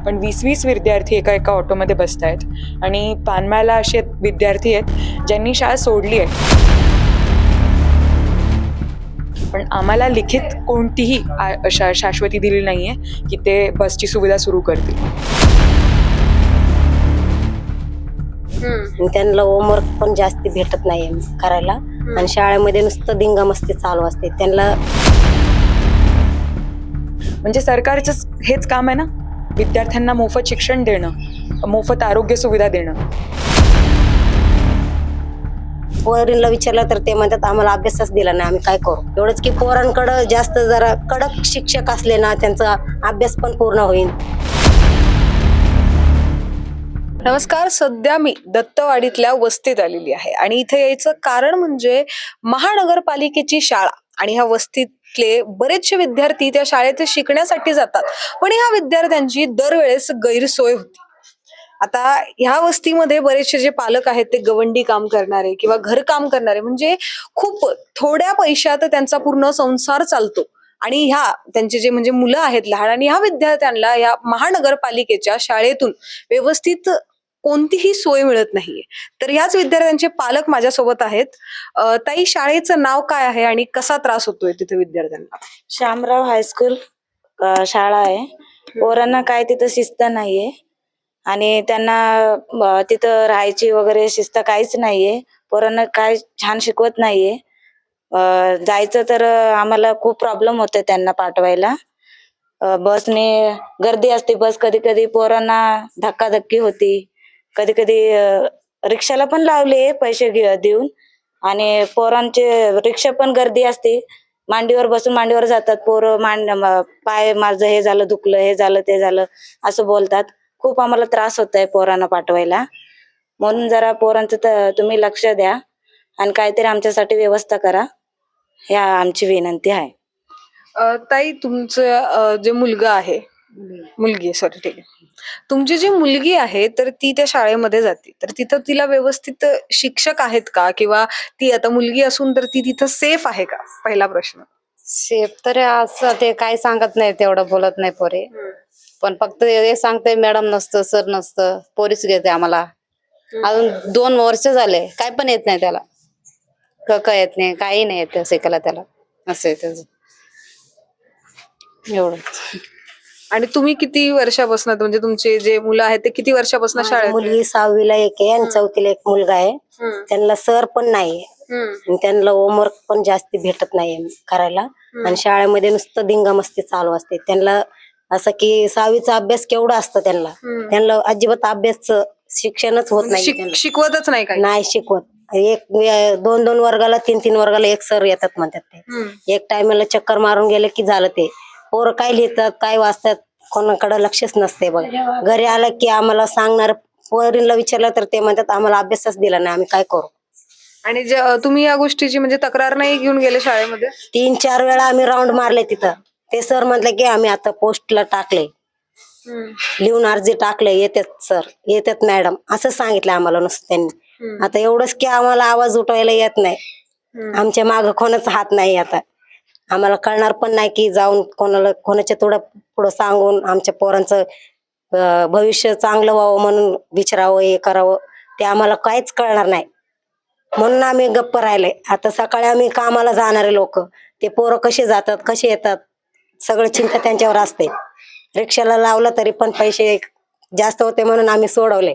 पण 20-20 विद्यार्थी एका एका ऑटोमध्ये बसतायत आणि पानमळ्याला असे विद्यार्थी आहेत ज्यांनी शाळा सोडली आहे, पण आम्हाला लिखित कोणतीही शाश्वती दिली नाहीये की ते बसची सुविधा सुरू करतील. त्यांना होमवर्क पण जास्ती भेटत नाही करायला आणि शाळेमध्ये नुसतं धिंगामस्ती चालू असते त्यांना. म्हणजे सरकारचं हेच काम आहे ना, विद्यार्थ्यांना मोफत शिक्षण देणं, मोफत आरोग्य सुविधा देणं. पोरींना विचारलं तर ते म्हणतात आम्हाला अभ्यासच दिला नाही, आम्ही काय करू. एवढंच की पोरांकडं जास्त जरा कडक शिक्षक असले ना त्यांचा अभ्यास पण पूर्ण होईल. नमस्कार, सध्या मी दत्तवाडीतल्या वस्तीत आलेली आहे आणि इथे यायचं कारण म्हणजे महानगरपालिकेची शाळा आणि ह्या वस्तीतले बरेचसे विद्यार्थी त्या शाळेत शिकण्यासाठी जातात, पण ह्या विद्यार्थ्यांची दरवेळेस गैरसोय होती. आता ह्या वस्तीमध्ये बरेचसे जे पालक आहेत ते गवंडी काम करणारे किंवा घरकाम करणारे, म्हणजे खूप थोड्या पैशात त्यांचा पूर्ण संसार चालतो. आणि ह्या त्यांचे जे म्हणजे मुलं आहेत लहान, आणि ह्या विद्यार्थ्यांना या महानगरपालिकेच्या शाळेतून व्यवस्थित कोणतीही सोय मिळत नाहीये. तर ह्याच विद्यार्थ्यांचे पालक माझ्यासोबत आहेत. ताई, शाळेचं नाव काय आहे आणि कसा त्रास होतोय तिथे विद्यार्थ्यांना? शामराव हायस्कूल शाळा आहे. पोरांना काय तिथं शिस्त नाहीये आणि त्यांना तिथं राहायची वगैरे शिस्त काहीच नाहीये. पोरांना काय छान शिकवत नाहीये. जायचं तर आम्हाला खूप प्रॉब्लेम होते त्यांना पाठवायला. बसने गर्दी असते, बस कधी कधी पोरांना धक्काधक्की होती. कधी कधी रिक्षाला पण लावले पैसे देऊन, आणि पोरांचे रिक्षा पण गर्दी असते. मांडीवर बसून मांडीवर जातात पोरं. पाय माझं हे झालं, दुखलं, हे झालं, ते झालं असं बोलतात. खूप आम्हाला त्रास होत आहे पोरांना पाठवायला. म्हणून जरा पोरांचं तुम्ही लक्ष द्या आणि काहीतरी आमच्यासाठी व्यवस्था करा, ह्या आमची विनंती आहे. ताई, तुमचं जे मुलगा आहे, मुलगी सॉरी ठीक आहे, तुमची जी मुलगी आहे तर ती त्या शाळेमध्ये जाते, तर तिथं तिला व्यवस्थित शिक्षक आहेत का, किंवा ती आता मुलगी असून तर ती तिथं सेफ आहे का? पहिला प्रश्न. शेफ तर असं ते काय सांगत नाही, तेवढं बोलत नाही पोरे. पण फक्त हे सांगते मॅडम नसतं, सर नसतं, पोरीच घेते आम्हाला. अजून 2 वर्ष झाले, काय पण येत नाही त्याला. येत नाही, काही नाही येत शिकायला त्याला. असं आहे त्याचं एवढं. आणि तुम्ही किती वर्षापासून, म्हणजे तुमचे जे मुलं आहेत ते किती वर्षापासून माझी शाळेत? मुलगी 6वीला एक आहे आणि 4थीला एक मुलगा आहे. त्यांना सर पण नाही आणि त्यांना होमवर्क पण जास्ती भेटत नाही करायला आणि शाळेमध्ये नुसतं धिंगामस्ती चालू असते त्यांना. असं की 6वीचा अभ्यास केवढा असतं त्यांना अजिबात अभ्यास शिक्षणच होत नाही. शिकवतच नाही काही? नाही शिकवत. 2-2 वर्गाला 3-3 वर्गाला एक सर येतात म्हणतात ते. एक टायमाला चक्कर मारून गेले की झालं ते. पोरं काय लिहितात, काय वाचतात, कोणाकडे लक्षच नसते बघ. घरी आलं की आम्हाला सांगणार, पोरींना विचारलं तर ते म्हणतात आम्हाला अभ्यासच दिला नाही, आम्ही काय करू. आणि तुम्ही या गोष्टीची म्हणजे तक्रार नाही घेऊन गेले शाळेमध्ये? 3-4 वेळा आम्ही राऊंड मारले तिथं. ते सर म्हटले की आम्ही आता पोस्टला टाकले, लिहून अर्जी टाकले, येतात सर, येतात मॅडम, असं सांगितलं आम्हाला नुसतं त्यांनी. आता एवढंच की आम्हाला आवाज उठवायला येत नाही, आमच्या मागं कोणाचा हात नाही. आता आम्हाला कळणार पण नाही की जाऊन कोणाच्या थोडं पुढं सांगून आमच्या पोरांचं भविष्य चांगलं व्हावं म्हणून विचारावं, हे करावं, ते आम्हाला काहीच कळणार नाही. म्हणून आम्ही गप्प राहिले. आता सकाळी आम्ही कामाला जाणारे लोक, ते पोरं कसे जातात, कसे येतात, सगळं चिंता त्यांच्यावर असते. रिक्षाला लावलं तरी पण पैसे जास्त होते म्हणून आम्ही सोडवले,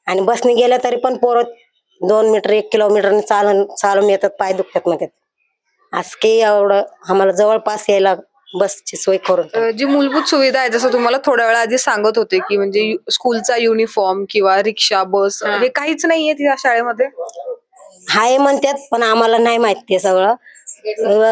आणि बसने गेलं तरी पण पोरं 2 मीटर 1 किलोमीटर चालून येतात, पाय दुखतात म्हणतात. असं की एवढं आम्हाला जवळपास यायला बसची सोय करून. जी मूलभूत सुविधा आहे, जसं तुम्हाला थोड्या वेळा आधी सांगत होते की म्हणजे स्कूलचा युनिफॉर्म किंवा रिक्षा, बस, हे काहीच नाहीये त्या शाळेमध्ये? हाय म्हणतात, पण आम्हाला नाही माहित ते सगळं.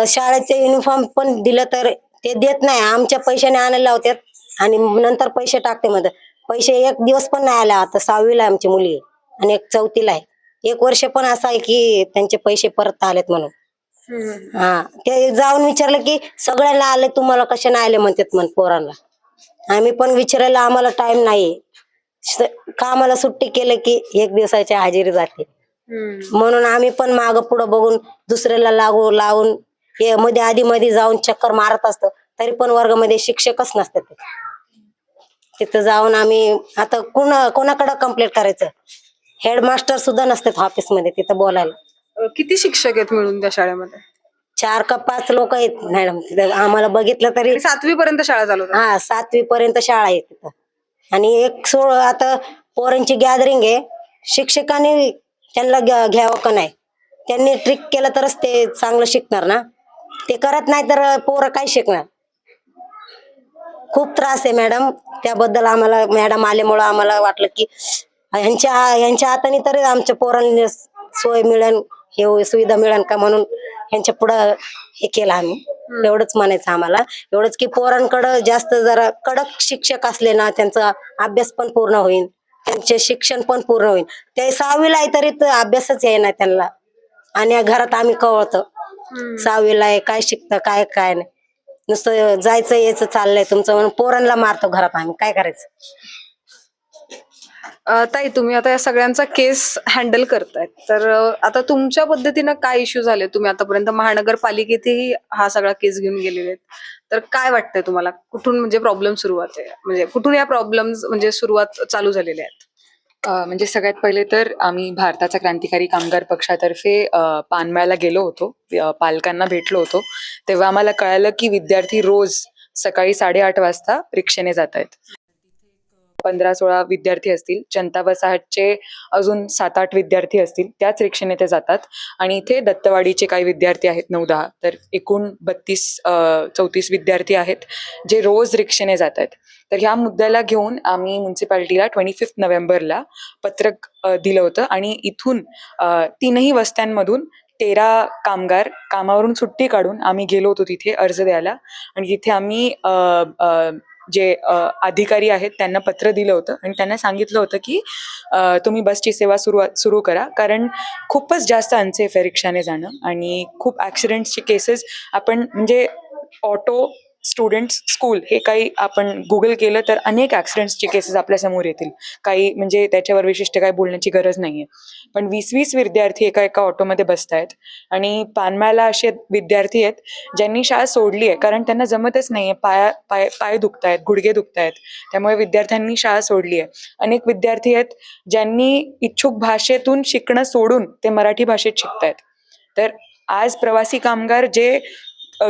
शाळेचे युनिफॉर्म पण दिलं तर ते देत नाही, आमच्या पैशाने आणायला लावतात आणि नंतर पैसे टाकते म्हणतात. पैसे एक दिवस पण नाही आला. आता 6वीला आमची मुली आणि एक 4थीला आहे. 1 वर्ष पण असं आहे की त्यांचे पैसे परत आलेत म्हणून. ते जाऊन विचारलं की सगळ्यांना आले, तुम्हाला कशा नाही आले म्हणतात पोरांना. आम्ही पण विचारायला आम्हाला टाइम नाही. कामाला सुट्टी केलं की 1 दिवसाची हजेरी जाते. म्हणून आम्ही पण माग पुढं बघून दुसऱ्याला लावून हे मध्ये आधी मध्ये जाऊन चक्कर मारत असतो, तरी पण वर्गामध्ये शिक्षकच नसतात. तिथं जाऊन आम्ही आता कोणाकडं कंप्लेंट करायचं, हेडमास्टर सुद्धा नसतात ऑफिसमध्ये तिथं बोलायला. किती शिक्षक आहेत मिळून त्या शाळेमध्ये? 4 का 5 लोक आहेत मॅडम तिथं, आम्हाला बघितलं तरी. आणि 7वी पर्यंत शाळा चालू होती. हा 7वी पर्यंत शाळा आहे तिथं. आणि एक आता पोरांची गॅदरिंग आहे, शिक्षकांनी त्यांना घ्यावं का नाही, त्यांनी ट्रिक केलं तरच ते चांगलं शिकणार ना, ते करत नाही तर पोरं काय शिकणार. खूप त्रास आहे मॅडम, त्याबद्दल आम्हाला मॅडम आल्यामुळं आम्हाला वाटलं की यांच्या हाताने तरी आमच्या पोरांनी सोय मिळेल, हे सुविधा मिळेल का म्हणून यांच्या पुढं हे केलं आम्ही. एवढंच म्हणायचं आम्हाला, एवढंच की पोरांकडं जास्त जरा कडक शिक्षक असले ना, त्यांचा अभ्यास पण पूर्ण होईल, त्यांचे शिक्षण पण पूर्ण होईल. ते 6वीला आहे तरी अभ्यासच येईना त्यांना, आणि घरात आम्ही कळवतो 6वीला आहे, काय शिकतं काय काय नाही, नुसतं जायचं यायचं चाललंय तुमचं म्हणून पोरांना मारतो घरात आम्ही, काय करायचं. ताई, तुम्ही आता या सगळ्यांचा केस हँडल करतायत, तर आता तुमच्या पद्धतीनं काय इश्यू झाले? तुम्ही आतापर्यंत महानगरपालिकेतही हा सगळा केस घेऊन गेलेले आहेत, तर काय वाटतंय तुम्हाला, कुठून म्हणजे प्रॉब्लेम सुरुवात आहे, म्हणजे कुठून या प्रॉब्लेम म्हणजे सुरुवात चालू झालेल्या आहेत? म्हणजे सगळ्यात पहिले तर आम्ही भारताचा क्रांतिकारी कामगार पक्षातर्फे पानमळ्याला गेलो होतो, पालकांना भेटलो होतो. तेव्हा आम्हाला कळालं की विद्यार्थी रोज सकाळी 8:30 वाजता रिक्षेने जात आहेत. 15-16 विद्यार्थी असतील, जनता वसाहतचे अजून 7-8 विद्यार्थी असतील, त्याच रिक्षेने ते जातात. आणि इथे दत्तवाडीचे काही विद्यार्थी आहेत 9-10, तर एकूण 32-34 विद्यार्थी आहेत जे रोज रिक्षेने जात आहेत. तर ह्या मुद्द्याला घेऊन आम्ही म्युन्सिपाल्टीला 25 नोव्हेंबरला पत्रक दिलं होतं, आणि इथून 3ही वस्त्यांमधून 13 कामगार कामावरून सुट्टी काढून आम्ही गेलो होतो तिथे अर्ज द्यायला. आणि तिथे आम्ही जे अधिकारी आहेत त्यांना पत्र दिलं होतं, आणि त्यांना सांगितलं होतं की तुम्ही बसची सेवा सुरू करा, कारण खूपच जास्त अनसेफ आहे रिक्षाने जाणं, आणि खूप ॲक्सिडेंट्सची केसेस आपण म्हणजे ऑटो, स्टुडंट्स, स्कूल हे काही आपण गुगल केलं तर अनेक ॲक्सिडेंट्सची केसेस आपल्यासमोर येतील. काही म्हणजे त्याच्यावर विशिष्ट काही बोलण्याची गरज नाही आहे. पण 20-20 विद्यार्थी एका ऑटोमध्ये बसत आहेत, आणि पानमळ्याला असे विद्यार्थी आहेत ज्यांनी शाळा सोडली आहे कारण त्यांना जमतच नाही आहे, पाय दुखत आहेत, गुडघे दुखत आहेत, त्यामुळे विद्यार्थ्यांनी शाळा सोडली आहे. अनेक विद्यार्थी आहेत ज्यांनी इच्छुक भाषेतून शिकणं सोडून ते मराठी भाषेत शिकत आहेत. तर आज प्रवासी कामगार जे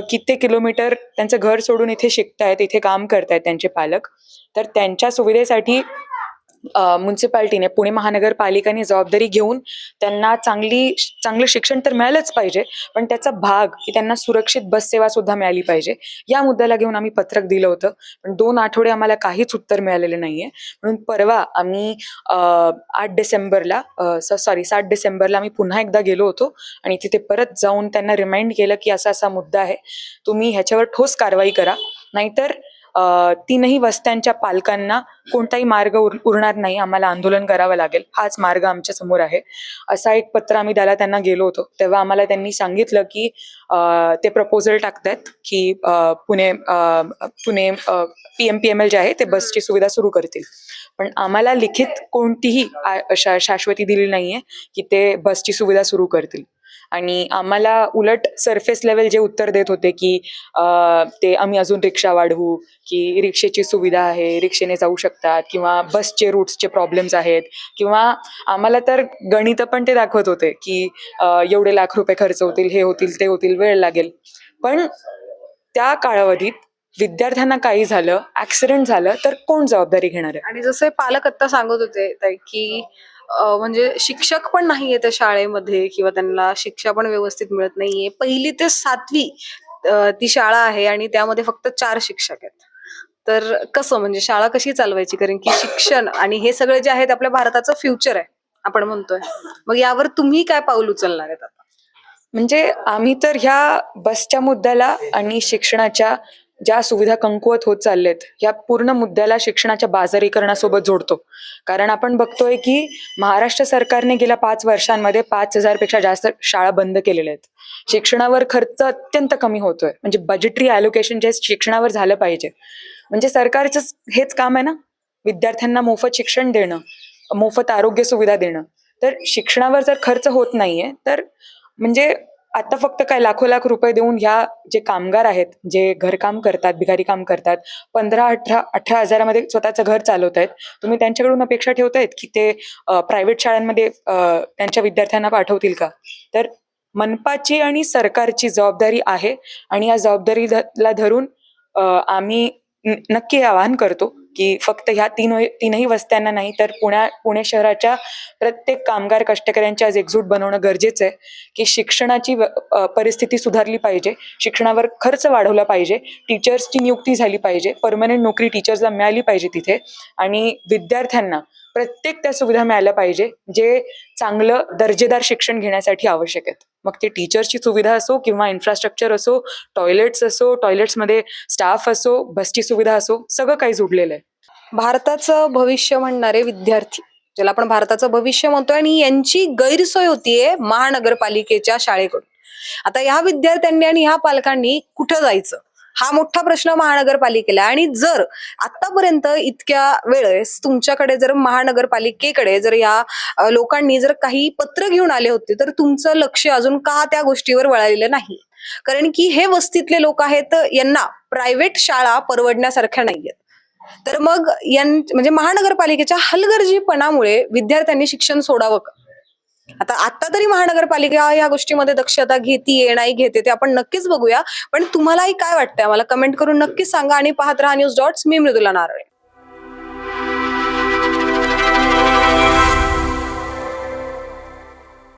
कित्येक किलोमीटर त्यांचं घर सोडून इथे शिकतायत, इथे काम करतायत त्यांचे पालक, तर त्यांच्या सुविधेसाठी म्युन्सिपाल्टीने, पुणे महानगरपालिकेने जबाबदारी घेऊन त्यांना चांगलं शिक्षण तर मिळालंच पाहिजे, पण त्याचा भाग की त्यांना सुरक्षित बस सेवा सुद्धा मिळाली पाहिजे, या मुद्द्याला घेऊन आम्ही पत्रक दिलं होतं. पण 2 आठवडे आम्हाला काहीच उत्तर मिळालेलं नाहीये. म्हणून परवा आम्ही 7 डिसेंबरला आम्ही पुन्हा एकदा गेलो होतो, आणि तिथे परत जाऊन त्यांना रिमाइंड केलं की असा असा मुद्दा आहे, तुम्ही ह्याच्यावर ठोस कारवाई करा, नाहीतर 3ही वस्त्यांच्या पालकांना कोणताही मार्ग उरणार नाही, आम्हाला आंदोलन करावं लागेल, हाच मार्ग आमच्या समोर आहे. असा एक पत्र आम्ही द्यायला त्यांना गेलो होतो. तेव्हा आम्हाला त्यांनी सांगितलं की ते प्रपोजल टाकतायत की पुणे PMPML जे आहे ते बसची सुविधा सुरू करतील. पण आम्हाला लिखित कोणतीही शाश्वती दिली नाहीये की ते बसची सुविधा सुरू करतील. आणि आम्हाला उलट सरफेस लेवल जे उत्तर देत होते की ते आम्ही अजून रिक्षा वाढवू, की रिक्षेची सुविधा आहे, रिक्षेने जाऊ शकतात, किंवा बसचे रूट्सचे प्रॉब्लेम्स आहेत, किंवा आम्हाला तर गणित पण ते दाखवत होते की एवढे लाख रुपये खर्च होतील, हे होतील, ते होतील, वेळ लागेल. पण त्या कालावधीत विद्यार्थ्यांना काही झालं, ऍक्सिडेंट झालं, तर कोण जबाबदारी घेणार आहे? आणि जसे पालक आता सांगत होते ताई, की म्हणजे शिक्षक पण नाहीये त्या शाळेमध्ये, किंवा त्यांना शिक्षा पण व्यवस्थित मिळत नाहीये. 1ली ते 7वी ती शाळा आहे, आणि त्यामध्ये फक्त 4 शिक्षक आहेत. तर कसं म्हणजे शाळा कशी चालवायची? कारण की शिक्षण आणि हे सगळे जे आहेत आपल्या भारताचं फ्युचर आहे आपण म्हणतोय. मग यावर तुम्ही काय पाऊल उचलणार आहेत आता? म्हणजे आम्ही तर ह्या बसच्या मुद्द्याला आणि शिक्षणाच्या ज्या सुविधा कमकुवत होत चाललेत, या पूर्ण मुद्द्याला शिक्षणाच्या बाजारीकरणासोबत जोडतो. कारण आपण बघतोय की महाराष्ट्र सरकारने गेल्या 5 वर्षांमध्ये 5,000 पेक्षा जास्त शाळा बंद केलेल्या आहेत. शिक्षणावर खर्च अत्यंत कमी होतोय, म्हणजे बजेटरी ॲलोकेशन जे शिक्षणावर झालं पाहिजे, म्हणजे सरकारचं हेच काम आहे ना, विद्यार्थ्यांना मोफत शिक्षण देणं, मोफत आरोग्य सुविधा देणं. तर शिक्षणावर जर खर्च होत नाहीये, तर म्हणजे आता फक्त काय लाखो लाख रुपये देऊन ह्या जे कामगार आहेत, जे घरकाम करतात, भिकारी काम करतात, 15-18 हजारामध्ये स्वतःचं घर चालवत आहेत, तुम्ही त्यांच्याकडून अपेक्षा ठेवतायत की ते प्रायव्हेट शाळांमध्ये त्यांच्या विद्यार्थ्यांना पाठवतील का? तर मनपाची आणि सरकारची जबाबदारी आहे आणि या जबाबदारीला धरून आम्ही नक्की हे आवाहन करतो की फक्त ह्या तीनही वस्त्यांना नाही तर पुणे शहराच्या प्रत्येक कामगार कष्टकऱ्यांची आज एकजूट बनवणं गरजेचं आहे की शिक्षणाची परिस्थिती सुधारली पाहिजे, शिक्षणावर खर्च वाढवला पाहिजे, टीचर्सची नियुक्ती झाली पाहिजे, परमनंट नोकरी टीचर्सला मिळाली पाहिजे तिथे, आणि विद्यार्थ्यांना प्रत्येक त्या सुविधा मिळाल्या पाहिजे जे चांगलं दर्जेदार शिक्षण घेण्यासाठी आवश्यक आहेत. मग ते टीचर्सची सुविधा असो किंवा इन्फ्रास्ट्रक्चर असो, टॉयलेट्स असो, टॉयलेट्समध्ये स्टाफ असो, बसची सुविधा असो, सगळं काही जुडलेलं आहे. भारताचं भविष्य म्हणणारे विद्यार्थी, ज्याला आपण भारताचं भविष्य म्हणतोय, आणि यांची गैरसोय होतीये महानगरपालिकेच्या शाळेकडून. आता ह्या विद्यार्थ्यांनी आणि ह्या पालकांनी कुठं जायचं हा मोठा प्रश्न महानगरपालिकेला. आणि जर आतापर्यंत इतक्या वेळेस तुमच्याकडे जर महानगरपालिकेकडे जर या लोकांनी जर काही पत्र घेऊन आले होते तर तुमचं लक्ष अजून का त्या गोष्टीवर वळालेलं नाही? कारण की हे वस्तीतले लोक आहेत, यांना प्रायव्हेट शाळा परवडण्यासारख्या नाहीयेत. तर मग म्हणजे महानगरपालिकेच्या हलगर्जीपणामुळे विद्यार्थ्यांनी शिक्षण सोडावं का? आता तरी महानगरपालिका या गोष्टीमध्ये दक्षता घेतीये नाही घेते ते आपण नक्कीच बघूया. पण तुम्हालाही काय वाटतंय मला कमेंट करून नक्कीच सांगा आणि पाहत राहा न्यूज डॉट्स. मी मृदुला नारळे.